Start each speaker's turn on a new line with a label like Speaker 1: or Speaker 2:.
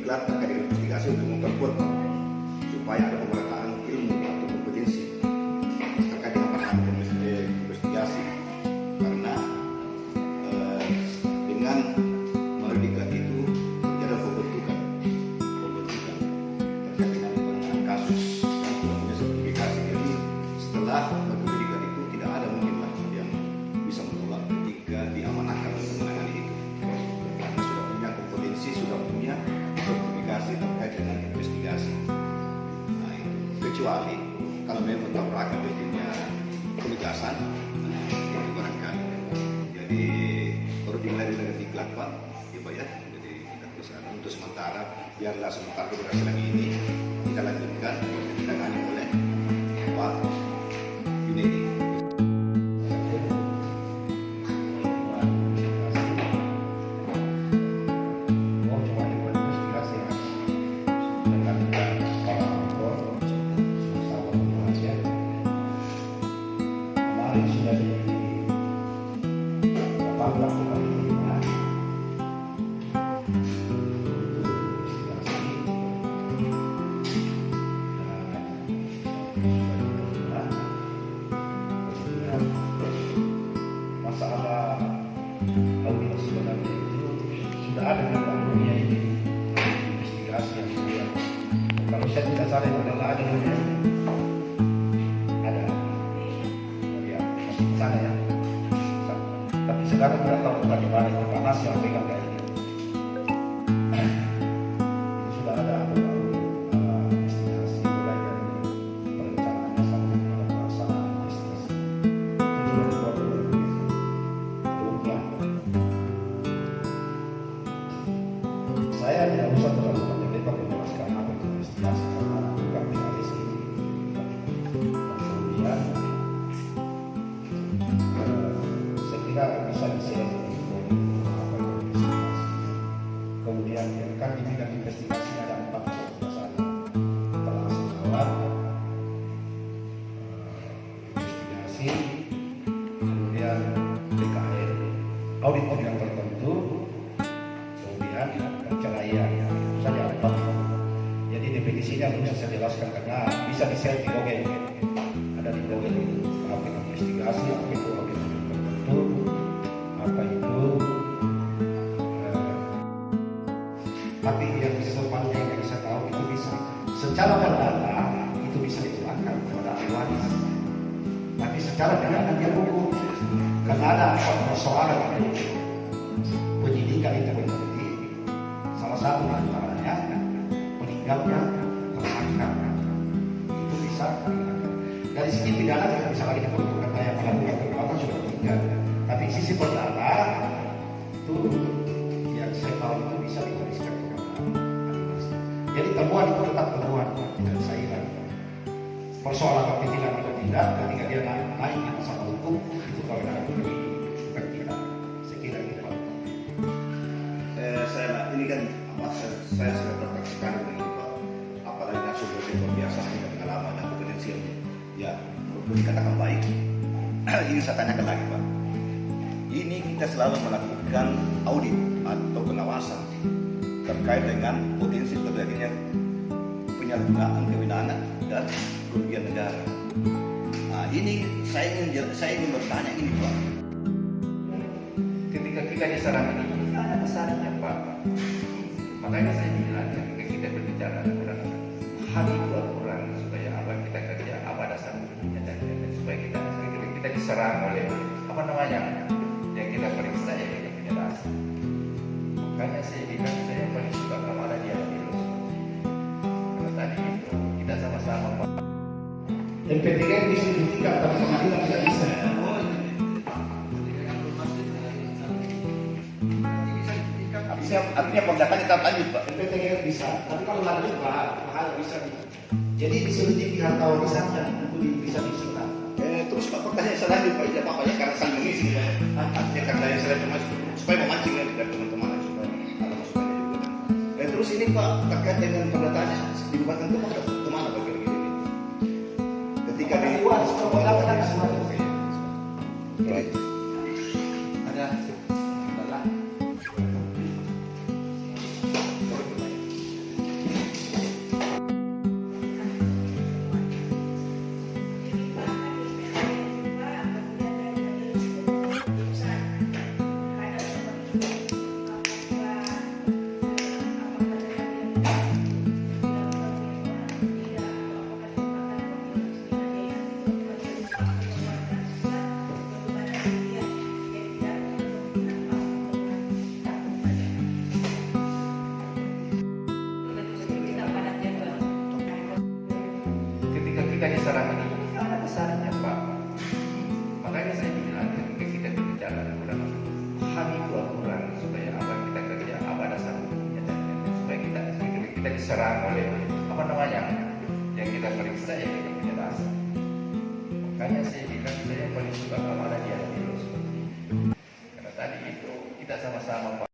Speaker 1: diklat terkait dengan investigasi untuk memperkuat supaya ada pemerataan ilmu atau kompetensi terkait dengan penanganan investigasi. Karena dengan melalui diklat itu terjadi pembentukan terkait dengan penanganan kasus yang sudah punya sertifikasi. Jadi setelah diklat itu tidak ada mungkin lah yang bisa menolak ketika diamanahkan untuk menangani itu, karena sudah punya kompetensi, sudah punya sertifikasi terkait dengan investigasi. Nah, itu kecuali kalau memang tabrakan punya penugasan, itu barangkali. Jadi baru dimulai dengan diklat Pak, ya Pak ya. Jadi kita teruskan untuk sementara, biarlah sementara keberhasilan ini kita lanjutkan ditangani oleh Pak Junedi.
Speaker 2: Sudah di beberapa kali masalah audit sebenarnya itu sudah ada di dunia ini investigasi yang sudah, kalau saya tidak salah itu adalah ada sana ya. Tapi sekarang kita tahu tadi mana itu panas yang pegang kayak ini. Sudah ada investigasi mulai dari perencanaannya sampai pada pelaksanaan investigasi. Itu sudah dibuat belum ya. Saya tidak usah terlalu banyak lebar menjelaskan apa itu investigasi karena bukan PKS ini. Kemudian kita bisa di-share apa itu investigasi. Kemudian kan di bidang investigasi ada 4 besar, pengetahuan, investigasi, kemudian BKN, audit bidang tertentu, kemudian perceraian. Saja 4. Jadi definisinya belum saya jelaskan karena bisa di-share di Google. Ada di Google itu apa itu investigasi, apa itu audit tertentu, apa itu tapi yang sepanjang yang saya tahu itu bisa secara perdata itu bisa dikeluarkan kepada ahli waris, tapi secara pidana dia hukum karena ada persoalan penyidikan itu berarti salah satu antaranya meninggalnya tersangka itu bisa dari segi pidana tidak bisa lagi diperlukan karena yang melakukan perbuatan sudah meninggal. Tapi sisi perdata itu yang saya tahu itu bisa diwariskan kepada ahli waris. Jadi temuan itu tetap temuan dan saya kira persoalan kepentingan atau tidak ketika dia naik ke masalah hukum itu kewenangan pribadi bukan kita. Saya kira itu Pak.
Speaker 1: Saya ini kan saya sudah tertarik sekali dengan ini Pak. Apalagi sumber luar biasa punya pengalaman dan kompetensi yang ya boleh dikatakan baik. Ini saya tanyakan lagi Pak. Ini kita selalu melakukan audit atau pengawasan terkait dengan potensi terjadinya penyalahgunaan kewenangan dan kerugian negara. Nah, ini saya ingin bertanya ini Pak.
Speaker 2: Ketika kita diserang ini ada pesannya Pak. Makanya saya bilang ketika kita berbicara kurang hati kurang supaya apa kita kerja apa dasar hukumnya dan supaya kita diserang oleh apa namanya yang kita periksa ya kita punya dasar. Makanya saya bilang saya paling suka kalau ada dialog karena tadi itu kita sama-sama Pak. MP3 bisa dibuktikan tapi pengadilan tidak bisa.
Speaker 1: Artinya perdata kita lanjut Pak.
Speaker 2: MP3 bisa, tapi kalau lanjut bahaya bisa. Jadi diselidiki harta warisannya untuk bisa disita.
Speaker 1: Terus Pak pertanyaan selanjutnya Pak, tidak apa-apa ya karena saling mengisi ya. Artinya karena yang selanjutnya supaya memancing ya dari teman-teman supaya ada masukannya juga. Terus ini Pak terkait dengan perdatanya dilibatkan kemana Pak kira-kira ini? Ketika di
Speaker 2: luar sekolah ada semua.
Speaker 1: Baik.
Speaker 2: Ada
Speaker 3: kita diserang oleh apa namanya yang kita periksa yang kita punya dasar. Makanya saya bilang saya paling suka kalau ada dialog seperti ini. Karena tadi itu kita sama-sama